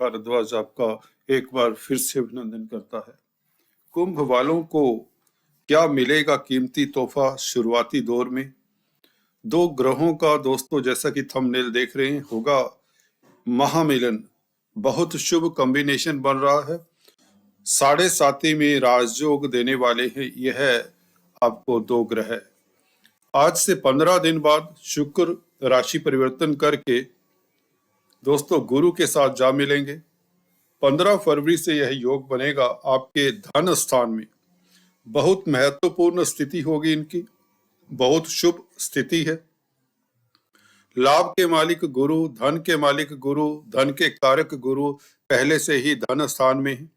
भारद्वाज आपका एक बार फिर से अभिनंदन करता है। कुंभ वालों को क्या मिलेगा कीमती तोहफा शुरुआती दौर में? दो ग्रहों का दोस्तों, जैसा कि थंबनेल देख रहे हैं, होगा महामिलन। बहुत शुभ कॉम्बिनेशन बन रहा है। 7.5 में राजयोग देने वाले हैं यह आपको दो ग्रह। आज से 15 दिन बाद शुक्र राशि परिवर्तन करके दोस्तों गुरु के साथ जा मिलेंगे। 15 फरवरी से यह योग बनेगा आपके धन स्थान में। बहुत महत्वपूर्ण स्थिति होगी इनकी, बहुत शुभ स्थिति है। लाभ के मालिक गुरु, धन के मालिक गुरु, धन के कारक गुरु पहले से ही धन स्थान में है।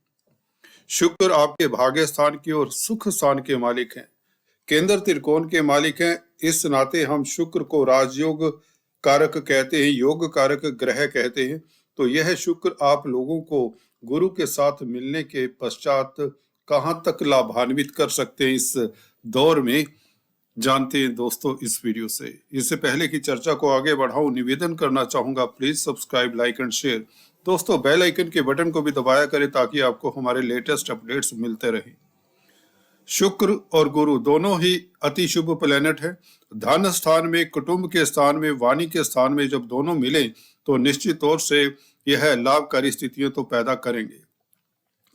शुक्र आपके भाग्य स्थान की और सुख स्थान के मालिक हैं। केंद्र त्रिकोण के मालिक हैं। इस नाते हम शुक्र को राजयोग कारक कहते हैं, योग कारक ग्रह कहते हैं। तो यह शुक्र आप लोगों को गुरु के साथ मिलने के पश्चात कहां तक लाभान्वित कर सकते हैं इस दौर में, जानते हैं दोस्तों इस वीडियो से। इससे पहले की चर्चा को आगे बढ़ाऊं, निवेदन करना चाहूंगा, please subscribe, like and share. दोस्तों बेल आइकन के बटन को भी दबाया करें ताकि आपको हमारे लेटेस्ट अपडेट्स मिलते रहें। शुक्र और गुरु दोनों ही अति शुभ प्लेनेट है। धन स्थान में, कुटुंब के स्थान में, वाणी के स्थान में जब दोनों मिले तो निश्चित तौर से यह लाभकारी स्थितियां तो पैदा करेंगे।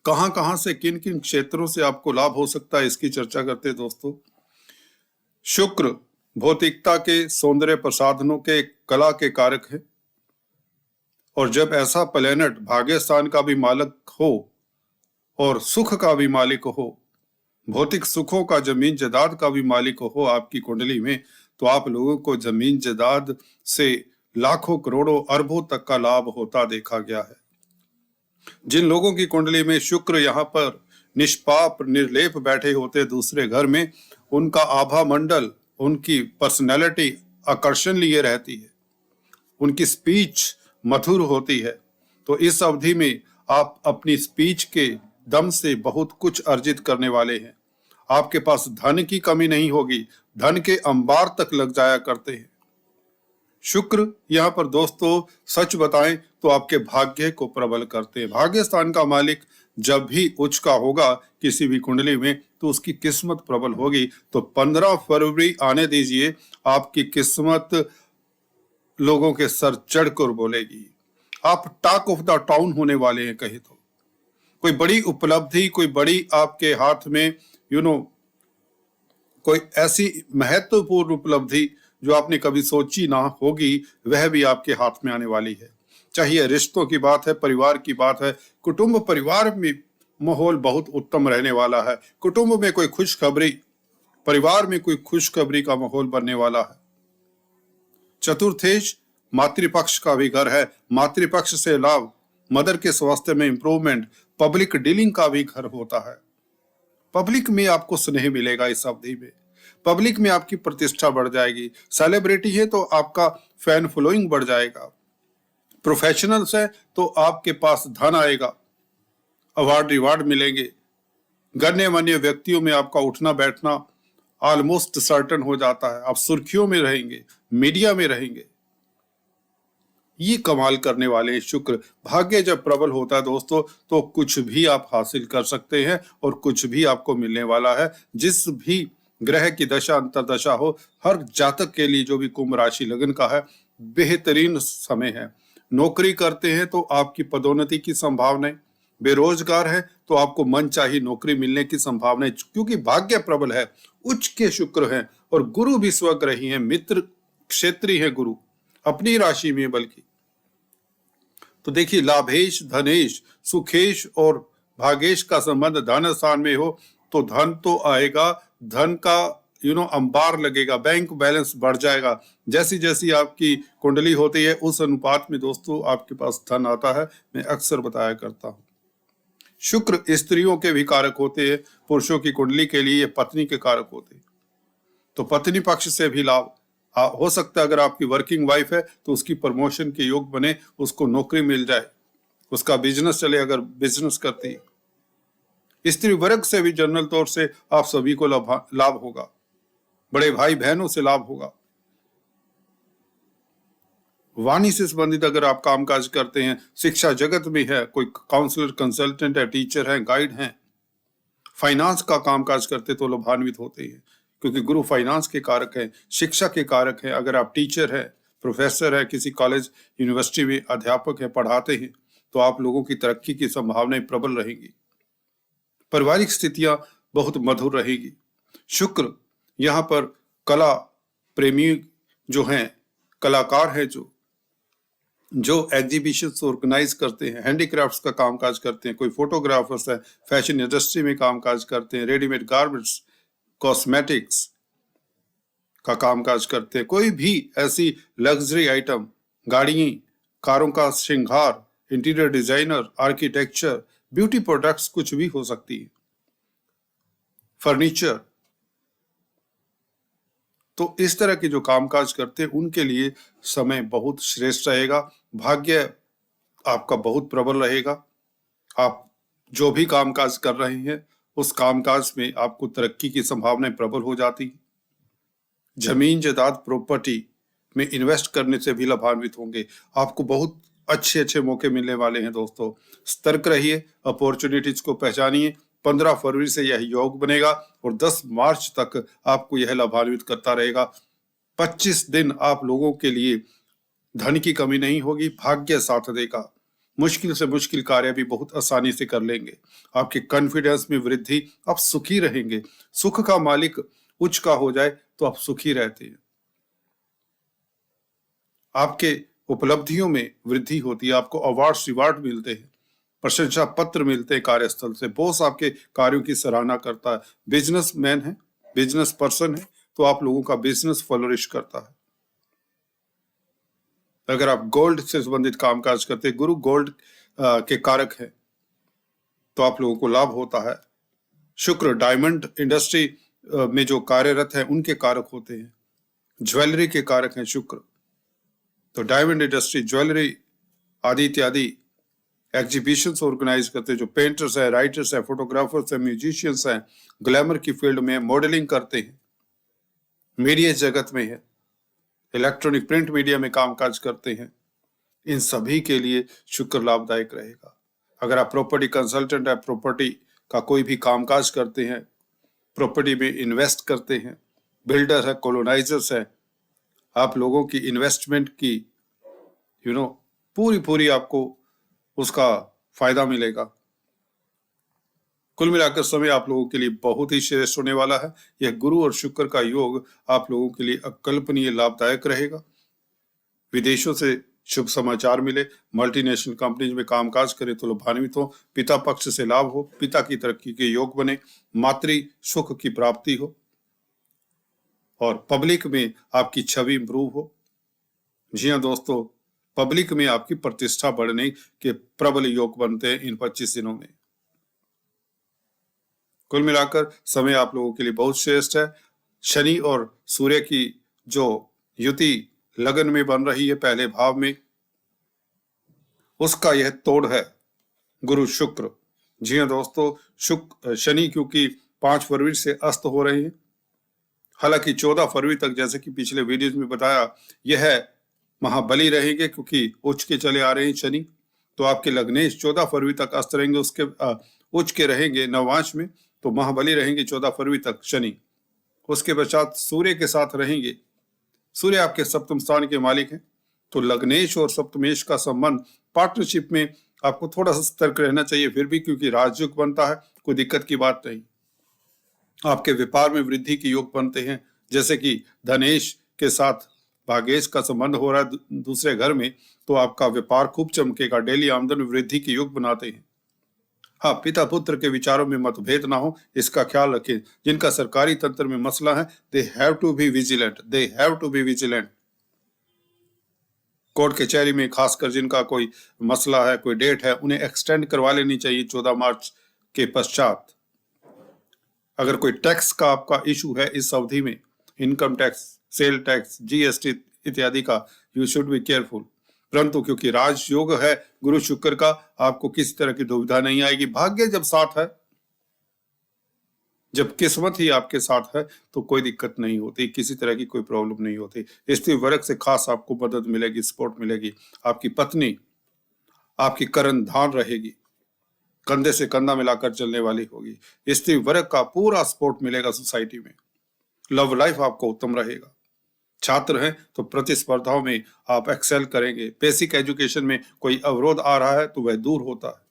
कहां से, किन किन क्षेत्रों से आपको लाभ हो सकता है, इसकी चर्चा करते हैं दोस्तों। शुक्र भौतिकता के, सौंदर्य प्रसाधनों के, कला के कारक है। और जब ऐसा प्लेनेट भाग्य स्थान का भी मालिक हो और सुख का भी मालिक हो, भौतिक सुखों का, जमीन जायदाद का भी मालिक हो आपकी कुंडली में, तो आप लोगों को जमीन जायदाद से लाखों करोड़ों अरबों तक का लाभ होता देखा गया है। जिन लोगों की कुंडली में शुक्र यहाँ पर निष्पाप निर्लेप बैठे होते दूसरे घर में, उनका आभा मंडल, उनकी पर्सनैलिटी आकर्षण लिए रहती है, उनकी स्पीच मधुर होती है। तो इस अवधि में आप अपनी स्पीच के दम से बहुत कुछ अर्जित करने वाले हैं। आपके पास धन की कमी नहीं होगी, धन के अंबार तक लग जाया करते हैं। शुक्र यहाँ पर दोस्तों सच बताएं तो आपके भाग्य को प्रबल करते हैं। भाग्य स्थान का मालिक जब भी उच्च का होगा किसी भी कुंडली में तो उसकी किस्मत प्रबल होगी। तो 15 फरवरी आने दीजिए, आपकी किस्मत लोगों के सर चढ़कर बोलेगी। आप टॉक ऑफ द टाउन होने वाले हैं। कहे तो कोई बड़ी उपलब्धि, कोई बड़ी आपके हाथ में कोई ऐसी महत्वपूर्ण उपलब्धि जो आपने कभी सोची ना होगी, वह भी आपके हाथ में आने वाली है। चाहे रिश्तों की बात है, परिवार की बात है, कुटुंब परिवार में माहौल बहुत उत्तम रहने वाला है। कुटुंब में कोई खुशखबरी, परिवार में कोई खुशखबरी का माहौल बनने वाला है। चतुर्थेश मातृपक्ष का भी घर है। मातृपक्ष से लाभ, मदर के स्वास्थ्य में इंप्रूवमेंट, पब्लिक डीलिंग का भी घर होता है। पब्लिक में आपको स्नेह मिलेगा इस अवधि में। पब्लिक में आपकी प्रतिष्ठा बढ़ जाएगी। सेलिब्रिटी है तो आपका फैन फॉलोइंग बढ़ जाएगा। प्रोफेशनल्स है तो आपके पास धन आएगा, अवार्ड रिवार्ड मिलेंगे। गण्यमान्य व्यक्तियों में आपका उठना बैठना ऑलमोस्ट सर्टन हो जाता है। आप सुर्खियों में रहेंगे, मीडिया में रहेंगे। ये कमाल करने वाले शुक्र। भाग्य जब प्रबल होता है दोस्तों तो कुछ भी आप हासिल कर सकते हैं और कुछ भी आपको मिलने वाला है। जिस भी ग्रह की दशा अंतरदशा हो, हर जातक के लिए जो भी कुंभ राशि लगन का है, बेहतरीन समय है। नौकरी करते हैं तो आपकी पदोन्नति की संभावना, बेरोजगार है तो आपको मनचाही नौकरी मिलने की संभावना, क्योंकि भाग्य प्रबल है, उच्च के शुक्र हैं और गुरु भी स्वग्रही हैं, मित्र क्षेत्री है गुरु, अपनी राशि में। बल्कि तो देखिए, लाभेश, धनेश, सुखेश और भागेश का संबंध धन स्थान में हो तो धन तो आएगा, धन का अंबार लगेगा, बैंक बैलेंस बढ़ जाएगा। जैसी जैसी आपकी कुंडली होती है उस अनुपात में दोस्तों आपके पास धन आता है। मैं अक्सर बताया करता हूं। शुक्र स्त्रियों के भी कारक होते हैं। पुरुषों की कुंडली के लिए ये पत्नी के कारक होते हैं। तो पत्नी पक्ष से भी लाभ हो सकता है। अगर आपकी वर्किंग वाइफ है तो उसकी प्रमोशन के योग बने, उसको नौकरी मिल जाए, उसका बिजनेस चले अगर बिजनेस करती है। स्त्री वर्ग से भी जनरल तौर से आप सभी को लाभ होगा। बड़े भाई बहनों से लाभ होगा। वाणी से संबंधित अगर आप कामकाज करते हैं, शिक्षा जगत में है, कोई काउंसलर, कंसल्टेंट है, टीचर है, गाइड है, फाइनेंस का कामकाज करते तो लाभान्वित होते हैं, क्योंकि गुरु फाइनेंस के कारक है, शिक्षा के कारक है। अगर आप टीचर है, प्रोफेसर है, किसी कॉलेज यूनिवर्सिटी में अध्यापक है, पढ़ाते हैं, तो आप लोगों की तरक्की की संभावनाएं प्रबल रहेंगी। पारिवारिक स्थितियां बहुत मधुर रहेगी। शुक्र यहाँ पर कला प्रेमी जो हैं, कलाकार हैं, जो एग्जीबिशंस ऑर्गेनाइज करते हैं, हैंडीक्राफ्ट्स का कामकाज करते हैं, कोई फोटोग्राफर्स है, फैशन इंडस्ट्री में कामकाज करते हैं, रेडीमेड गारमेंट्स, कॉस्मेटिक्स का कामकाज करते हैं, कोई भी ऐसी लग्जरी आइटम, गाड़ियां, कारों का श्रृंगार, interior designer, architecture, beauty products, कुछ भी हो सकती है, फर्नीचर। तो इस तरह के जो कामकाज करते हैं उनके लिए समय बहुत श्रेष्ठ रहेगा। भाग्य आपका बहुत प्रबल रहेगा। आप जो भी कामकाज कर रहे हैं उस कामकाज में आपको तरक्की की संभावनाएं प्रबल हो जाती है। जमीन जायदाद प्रॉपर्टी में इन्वेस्ट करने से भी लाभान्वित होंगे। आपको बहुत अच्छे अच्छे मौके मिलने वाले हैं दोस्तों। सतर्क रहिए, अपॉर्चुनिटीज को पहचानिए। 15 फरवरी से यह योग बनेगा और 10 मार्च तक आपको यह लाभान्वित करता रहेगा। 25 दिन आप लोगों के लिए धन की कमी नहीं होगी, भाग्य साथ देगा। मुश्किल से मुश्किल कार्य भी बहुत आसानी से कर लेंगे। आपके कॉन्फिडेंस में वृद्धि, आप सुखी रहेंगे। सुख का मालिक उच्च का हो जाए तो आप सुखी रहते हैं। आपके उपलब्धियों में वृद्धि होती है, आपको अवार्ड रिवार्ड मिलते हैं, प्रशंसा पत्र मिलते हैं कार्यस्थल से, बॉस आपके कार्यों की सराहना करता है। बिजनेसमैन है, बिजनेस पर्सन है, तो आप लोगों का बिजनेस फ्लोरिश करता है। अगर आप गोल्ड से संबंधित कामकाज करते हैं, गुरु गोल्ड के कारक है, तो आप लोगों को लाभ होता है। शुक्र डायमंड इंडस्ट्री में जो कार्यरत है उनके कारक होते हैं। ज्वेलरी के कारक हैं शुक्र, तो डायमंड इंडस्ट्री, ज्वेलरी आदि इत्यादि एग्जीबिशंस ऑर्गेनाइज करते हैं। जो पेंटर्स है, राइटर्स है, फोटोग्राफर्स है, म्यूजिशियंस हैं, ग्लैमर की फील्ड में मॉडलिंग करते हैं, मीडिया जगत में है, इलेक्ट्रॉनिक प्रिंट मीडिया में कामकाज करते हैं, इन सभी के लिए शुक्र लाभदायक रहेगा। अगर आप प्रॉपर्टी कंसल्टेंट है, प्रॉपर्टी का कोई भी कामकाज करते हैं, प्रॉपर्टी में इन्वेस्ट करते हैं, बिल्डर है, कॉलोनाइजर्स है, आप लोगों की इन्वेस्टमेंट की पूरी आपको उसका फायदा मिलेगा। कुल मिलाकर समय आप लोगों के लिए बहुत ही श्रेष्ठ होने वाला है। यह गुरु और शुक्र का योग आप लोगों के लिए अकल्पनीय लाभदायक रहेगा। विदेशों से शुभ समाचार मिले, मल्टीनेशनल कंपनीज में कामकाज करें तो लाभान्वित हो, पिता पक्ष से लाभ हो, पिता की तरक्की के योग बने, मातृ सुख की प्राप्ति हो और पब्लिक में आपकी छवि इंप्रूव हो। जी हाँ दोस्तों, पब्लिक में आपकी प्रतिष्ठा बढ़ने के प्रबल योग बनते हैं इन 25 दिनों में। कुल मिलाकर समय आप लोगों के लिए बहुत श्रेष्ठ है। शनि और सूर्य की जो युति लगन में बन रही है पहले भाव में, उसका यह तोड़ है गुरु शुक्र। जी हाँ दोस्तों, शनि क्योंकि 5 फरवरी से अस्त हो रहे हैं, हालांकि 14 फरवरी तक जैसे कि पिछले वीडियोज में बताया यह महाबली रहेंगे क्योंकि उच्च के चले आ रहे हैं शनि। तो आपके लग्नेश 14 फरवरी तक अस्त रहेंगे, उसके उच्च के रहेंगे नववांश में, तो महाबली रहेंगे 14 फरवरी तक शनि। उसके पश्चात सूर्य के साथ रहेंगे। सूर्य आपके सप्तम स्थान के मालिक हैं, तो लग्नेश और सप्तमेश का संबंध पार्टनरशिप में आपको थोड़ा सा सतर्क रहना चाहिए, फिर भी क्योंकि राजयोग बनता है, कोई दिक्कत की बात नहीं। आपके व्यापार में वृद्धि के योग बनते हैं, जैसे कि धनेश के साथ भागेश का संबंध हो रहा है दूसरे घर में, तो आपका व्यापार खूब चमकेगा, डेली आमदन में वृद्धि के योग बनाते हैं। हाँ, पिता पुत्र के विचारों में मतभेद ना हो, इसका ख्याल रखें। जिनका सरकारी तंत्र में मसला है, they have to be vigilant. Court कचहरी में खासकर जिनका कोई मसला है, कोई डेट है, उन्हें एक्सटेंड करवा लेनी चाहिए 14 मार्च के पश्चात। अगर कोई टैक्स का आपका इशू है इस अवधि में, income tax, sale tax, GST इत्यादि का, यू शुड बी केयरफुल। परंतु क्योंकि राजयोग है गुरु शुक्र का, आपको किसी तरह की दुविधा नहीं आएगी। भाग्य जब साथ है जब किस्मत ही आपके साथ है तो कोई दिक्कत नहीं होती, किसी तरह की कोई प्रॉब्लम नहीं होती। स्त्री वर्ग से खास आपको मदद मिलेगी, सपोर्ट मिलेगी। आपकी पत्नी आपकी कर्णधार रहेगी, कंधे से कंधा मिलाकर चलने वाली होगी। स्त्री वर्ग का पूरा सपोर्ट मिलेगा सोसाइटी में। लव लाइफ आपको उत्तम रहेगा। छात्र हैं तो प्रतिस्पर्धाओं में आप एक्सेल करेंगे। बेसिक एजुकेशन में कोई अवरोध आ रहा है तो वह दूर होता है।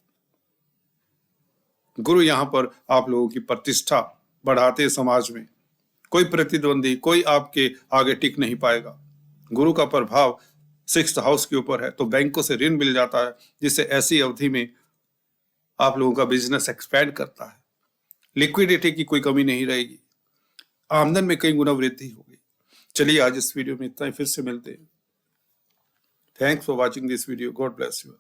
गुरु यहाँ पर आप लोगों की प्रतिष्ठा बढ़ाते समाज में। कोई प्रतिद्वंदी, कोई आपके आगे टिक नहीं पाएगा। गुरु का प्रभाव 6th हाउस के ऊपर है तो बैंकों से ऋण मिल जाता है, जिससे ऐसी अवधि में आप लोगों का बिजनेस एक्सपैंड करता है। लिक्विडिटी की कोई कमी नहीं रहेगी। आमदन में कई गुना वृद्धि होगी। चलिए आज इस वीडियो में इतना ही, फिर से मिलते हैं। Thanks for watching this video. God bless you.